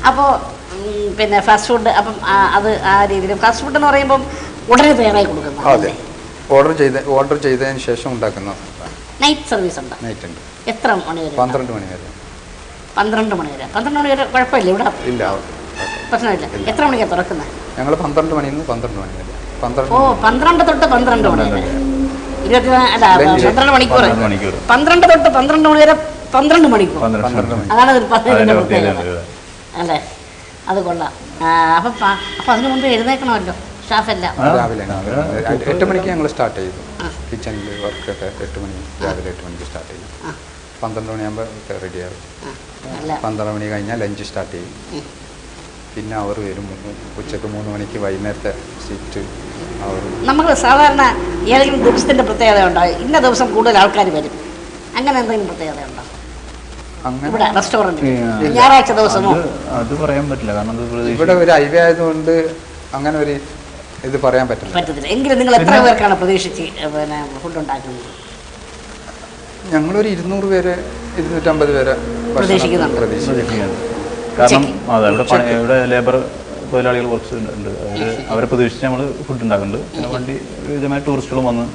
അപ്പോൾ പിന്നെ fast food അപ്പം അത് ആ രീതിയിൽ ഫാസ്റ്റ് ഫുഡ് എന്ന് പറയുമ്പം ഉടനെ തയ്യാറായി കൊടുക്കുന്നത്. അതെ, ഓർഡർ ചെയ്തതിന് ശേഷം ഉണ്ടാക്കുന്ന. നൈറ്റ് സർവീസ് ഉണ്ട്? നൈറ്റ് ഉണ്ട്. എത്ര മണി വരെ? 12 മണി വരെ. 12 മണി വരെ. 12 മണി വരെ കുഴപ്പമില്ല ഇവിടെ? ഇല്ല, പ്രശ്നമില്ല. എത്ര മണിക്കാണ് തുറക്കുന്നത്? ഞങ്ങൾ 12 മണിയിൽ നിന്ന് 12 മണി വരെ. 12 തൊട്ട് 12 മണി വരെ 12 മണിക്കൂർ. 12 തൊട്ട് 12 മണി വരെ 12 മണിക്കൂർ. അതാണ് ഒരു പ്രത്യേകത അല്ലേ? അത് കൊള്ളാം. അപ്പം അതിനു മുമ്പ് എഴുന്നേക്കണമല്ലോ സ്റ്റാഫെല്ലാം? രാവിലെ 8 മണിക്ക് ഞങ്ങൾ സ്റ്റാർട്ട് ചെയ്തു. കിച്ചണിൽ വർക്കൊക്കെ 8 മണി, രാവിലെ 8 മണിക്ക് സ്റ്റാർട്ട് ചെയ്യും. 12 മണിയാകുമ്പോൾ റെഡിയാകും. 12 മണി കഴിഞ്ഞാൽ ലഞ്ച് സ്റ്റാർട്ട് ചെയ്യും. പിന്നെ അവർ വരും ഉച്ചക്ക് 3 മണിക്ക്. വൈകുന്നേരത്തെ ഷിഫ്റ്റ് അവർ. നമുക്ക് സാധാരണ ഏതെങ്കിലും ദിവസത്തിൻ്റെ പ്രത്യേകത ഉണ്ടോ? ഇന്ന ദിവസം കൂടുതൽ ആൾക്കാർ വരും, അങ്ങനെ എന്തെങ്കിലും പ്രത്യേകത ഉണ്ടോ ഇവിടെ റെസ്റ്റോറൻറ്റ്? ഞായറാഴ്ച ദിവസമോ? അത് പറയാൻ പറ്റില്ല, കാരണം ഇവിടെ ഒരു ഹൈവേ ആയതുകൊണ്ട് അങ്ങനെ ഒരു ഇത് പറയാൻ പറ്റത്തില്ല. എങ്കിലും നിങ്ങൾ എത്ര പേർക്കാണ് പ്രതീക്ഷിച്ച് പിന്നെ ഫുഡ് ഉണ്ടാക്കുന്നത്? ഞങ്ങളൊരു 200 പേര് 250 പേരെ പ്രതീക്ഷിക്കുന്നുണ്ട്. കാരണം ഇവിടെ ലേബർ തൊഴിലാളികൾ കുറച്ച് ഉണ്ട്. അവരെ പ്രതീക്ഷിച്ച് നമ്മൾ ഫുഡ് ഉണ്ടാക്കുന്നുണ്ട്. പിന്നെ വണ്ടി വിധമായ ടൂറിസ്റ്റുകളും വന്ന്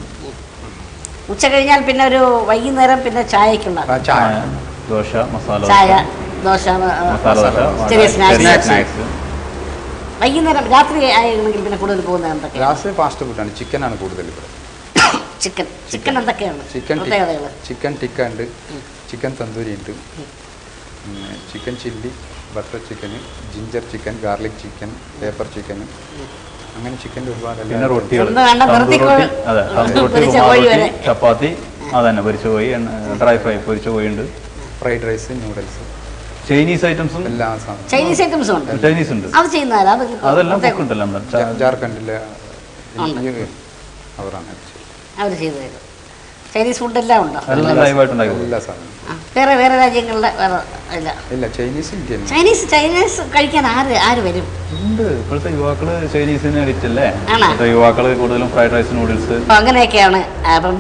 ഉച്ച കഴിഞ്ഞാൽ പിന്നെ ഒരു വൈകുന്നേരം പിന്നെ ചായക്കുള്ള ദോശ, മസാല ചായ, ദോശ, ചെറിയ സ്നാക്സ്. വൈകുന്നേരം രാത്രി ആയെങ്കിൽ പിന്നെ കൂടുതൽ പോകുന്നത് എന്തൊക്കെ? രാത്രി ഫാസ്റ്റ് ഫുഡാണ്. ചിക്കനാണ് കൂടുതൽ ഇവിടെ. ചിക്കൻ എന്തൊക്കെയാണ്? ചിക്കൻ ടിക്ക ഉണ്ട്, ചിക്കൻ തന്തൂരി ഉണ്ട്, chicken chilli, butter chicken, ginger chicken, garlic chicken, paper chicken, അങ്ങനെ ചിക്കൻ്റെ ഒരുപാട്. പിന്നെ റൊട്ടികൾ, ചപ്പാത്തി, അതന്നെ പൊരിച്ച കോഴി, ഡ്രൈ ഫ്രൈ പൊരിച്ച കോഴി ഉണ്ട്, ഫ്രൈഡ് റൈസ്, നൂഡിൽസ്, ചൈനീസ് ഐറ്റംസും ചൈനീസ് ഐറ്റംസും ഉണ്ട്. ചൈനീസ് ഉണ്ട്. അത് ചെയ്യുന്നതാ? അതെല്ലാം ഉണ്ടല്ലോ നമ്മുടെ ജാർഖണ്ഡിലെ അവരാണ് അവർ ചെയ്തു തരും. ചൈനീസ് ഫുഡ് എല്ലാം ഉണ്ടോ? വേറെ രാജ്യങ്ങളിലെ ഇല്ല. ചൈനീസ് കഴിക്കാൻ ആര് വരും? ഉണ്ട്. ഇപ്പോഴത്തെ യുവാക്കള് ചൈനീസിന് അഡിക്റ്റ് അല്ലേ? യുവാക്കള് കൂടുതലും ഫ്രൈഡ് റൈസ്, നൂഡിൽസ്, അങ്ങനെയൊക്കെയാണ്. അപ്പം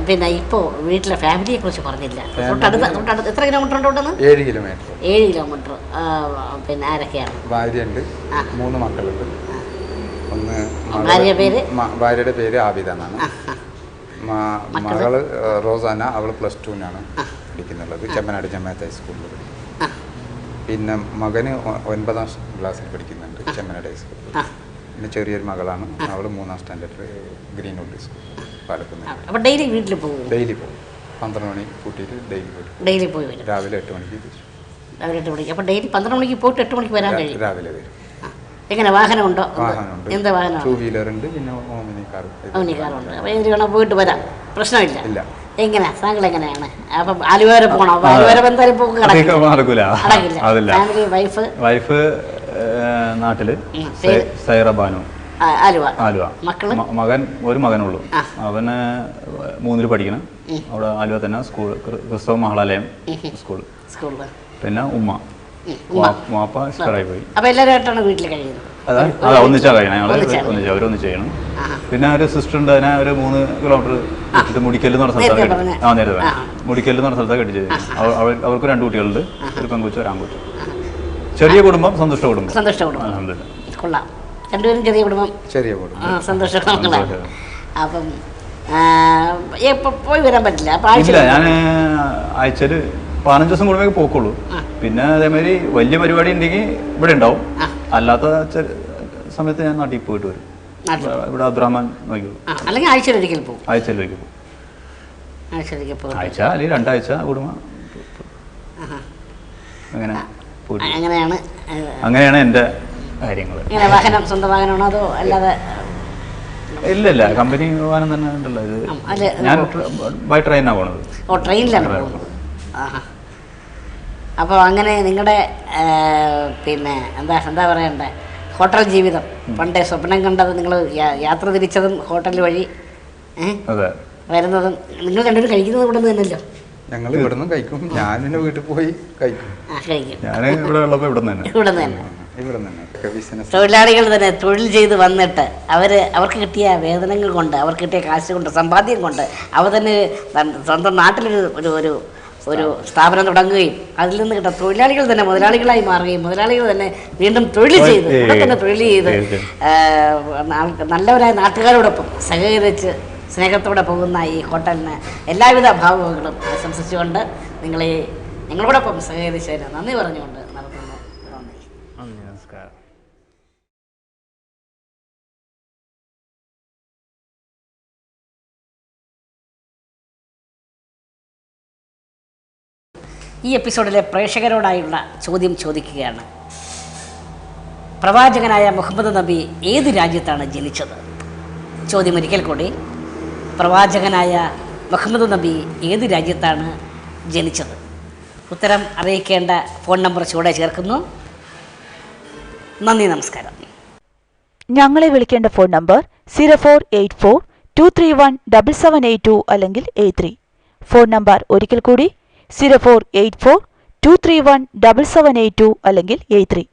പിന്നെ ഇപ്പോൾ വീട്ടിലെ ഫാമിലിയെ കുറിച്ച് പറഞ്ഞില്ല. തൊട്ടടുത്ത് എത്ര കിലോമീറ്റർ ഉണ്ട്? 7 കിലോമീറ്റർ. 7 കിലോമീറ്റർ. പിന്നെ ആരൊക്കെയാണ്? ഭാര്യയുണ്ട്, 3 മക്കളുണ്ട്. ഒന്ന് ഭാര്യയുടെ പേര് ആബിദ എന്നാണ്. മകള് റോസാന, അവള് +2 പഠിക്കുന്നുള്ളത്, ചെമ്മനാട് ജമാഅത്ത് ഹൈസ്കൂളിൽ. പിന്നെ മകന് 9ാം ക്ലാസ്സിൽ പഠിക്കുന്നുണ്ട്, ചെമ്മനാട് ഹൈസ്കൂളിൽ. പിന്നെ ചെറിയൊരു മകളാണ്, അവള് 3ാം standard, Greenwood school, Palakkunnu. Daily വീട്ടിൽ പോകും? ഡെയിലി പോകും. 12 മണി കൂട്ടിയിട്ട് ഡെയിലി പോയി വരും. രാവിലെ 8 മണിക്ക്. അപ്പോൾ ഡെയിലി 12 മണിക്ക് പോയിട്ട് 8 മണിക്ക് വരാൻ കഴിയും? രാവിലെ വരും. എങ്ങനെ വാഹനമുണ്ടോ? വാഹനമുണ്ട്. എന്താ വാഹനം? 2 വീലർ ഉണ്ട്, പിന്നെ ഓമിനി കാറുണ്ട്. അപ്പോൾ എന്ത് വേണം പോയിട്ട് വരാം, പ്രശ്നമില്ല. എങ്ങനെ താങ്കൾ എങ്ങനെയാണ്? അപ്പം ആലുവ വരെ പോകണം? ആലുവ വരെ എന്തായാലും പോക്ക് നടക്കില്ല. ഫാമിലി, വൈഫ് നാട്ടില്, സൈറ ബാനു, ആലുവ. മകൻ ഒരു മകനുള്ളൂ, അവന് 3ൽ പഠിക്കണം. അവിടെ ആലുവ തന്നെ സ്കൂൾ, ക്രിസ്തവ മഹാളാലയം സ്കൂൾ. പിന്നെ ഉമ്മ, വാപ്പ എക്സ്പയറായി പോയി. അപ്പോൾ എല്ലാവരുമായിട്ടാണ് വീട്ടിൽ കഴിയുന്നത്? അതാ ഒന്നിച്ചാ കഴിയണം, അവരൊന്നിച്ച് ചെയ്യണം. പിന്നെ ഒരു സിസ്റ്റർ ഉണ്ട്, അതിനെ ഒരു 3 കിലോമീറ്റർ മുടിക്കല്ല് എന്ന് പറഞ്ഞ സ്ഥലത്താണ്. നേരത്തെ മുടിക്കല്ല് എന്ന് പറഞ്ഞ സ്ഥലത്താണ് കെട്ടിച്ചത്. അവർക്ക് 2 കുട്ടികളുണ്ട്, ഒരു പെൺകുച്ച, ഒരു ആൺകുച്ച. ചെറിയ കുടുംബം, സന്തുഷ്ട കുടുംബം. കൊള്ളാം. രണ്ടുപേരും ചെറിയ കുടുംബം, സന്തോഷ കുടുംബങ്ങളാണ്. അപ്പം പോയി വരാൻ പറ്റില്ല? ഇല്ല, ഞാൻ ആഴ്ചയിൽ 15 ദിവസം കൂടുമ്പോ പോക്കുള്ളൂ. പിന്നെ അതേമാതിരി വലിയ പരിപാടി ഉണ്ടെങ്കിൽ ഇവിടെ ഉണ്ടാവും, അല്ലാത്ത സമയത്ത് ഞാൻ നാട്ടിൽ പോയിട്ട് വരും. ഇവിടെ അബ്ദുറഹ്മാൻ നോക്കിയുള്ളൂ. അല്ലെങ്കിൽ ആഴ്ചയിലൊരിക്കൽ പോകും? ആഴ്ചയിലൊരിക്കൽ പോകും. ആഴ്ച അല്ലെങ്കിൽ 2 ആഴ്ച കൂടുമ്പോ അങ്ങനെയാണ് എൻ്റെ കാര്യങ്ങൾ. വാഹനം സ്വന്തം വാഹനമാണോ അതോ അല്ലാതെ? ഇല്ല, കമ്പനി വാഹനം തന്നെ ഉണ്ടല്ലോ. ഇത് ഞാൻ ബൈ ട്രെയിനാണ് പോണത്. ട്രെയിനിലാണ് പോകുന്നത്. അപ്പോൾ അങ്ങനെ നിങ്ങളുടെ പിന്നെ എന്താ പറയണ്ടേ, ഹോട്ടൽ ജീവിതം പണ്ടേ സ്വപ്നം കണ്ടത്, നിങ്ങൾ യാത്ര തിരിച്ചതും ഹോട്ടൽ വഴി വരുന്നതും, നിങ്ങൾ രണ്ടുപേരും കഴിക്കുന്നത് ഇവിടെ നിന്ന് തന്നെയല്ലോ? ഞങ്ങൾ ഇവിടെ നിന്ന് കഴിക്കും. ഞാൻ എൻ്റെ വീട്ടിൽ പോയി കഴിക്കും. തൊഴിലാളികൾ തന്നെ തൊഴിൽ ചെയ്ത് വന്നിട്ട് അവർക്ക് കിട്ടിയ വേതനങ്ങൾ കൊണ്ട്, അവർക്ക് കിട്ടിയ കാശ് കൊണ്ട്, സമ്പാദ്യം കൊണ്ട് അവർ തന്നെ സ്വന്തം നാട്ടിലൊരു ഒരു സ്ഥാപനം തുടങ്ങുകയും അതിൽ നിന്ന് കിട്ടുന്ന തൊഴിലാളികൾ തന്നെ മുതലാളികളായി മാറുകയും മുതലാളികൾ തന്നെ വീണ്ടും തൊഴിൽ ചെയ്ത് ഇവിടെ തന്നെ തൊഴിൽ ചെയ്ത് നല്ലവരായ നാട്ടുകാരോടൊപ്പം സഹകരിച്ച് സ്നേഹത്തോടെ പോകുന്ന ഈ ഹോട്ടലിന് എല്ലാവിധ ഭാവുകങ്ങളും ആശംസിച്ചുകൊണ്ട് നിങ്ങളോടൊപ്പം സഹകരിച്ചതിന് നന്ദി പറഞ്ഞുകൊണ്ട് നടത്തുന്നു. നമസ്കാരം. ഈ എപ്പിസോഡിലെ പ്രേക്ഷകരോടായുള്ള ചോദ്യം ചോദിക്കുകയാണ്. പ്രവാചകനായ മുഹമ്മദ് നബി ഏത് രാജ്യത്താണ് ജനിച്ചത്? ചോദ്യം ഒരിക്കൽ കൂടി. പ്രവാചകനായ മുഹമ്മദ് നബി ഏത് രാജ്യത്താണ് ജനിച്ചത്? ഉത്തരം അറിയിക്കേണ്ട ഫോൺ നമ്പർ ചുവടെ ചേർക്കുന്നു. നന്ദി, നമസ്കാരം. ഞങ്ങളെ വിളിക്കേണ്ട ഫോൺ നമ്പർ 0484231778 അല്ലെങ്കിൽ 83. ഫോൺ നമ്പർ ഒരിക്കൽ കൂടി 0484231778 അല്ലെങ്കിൽ 83.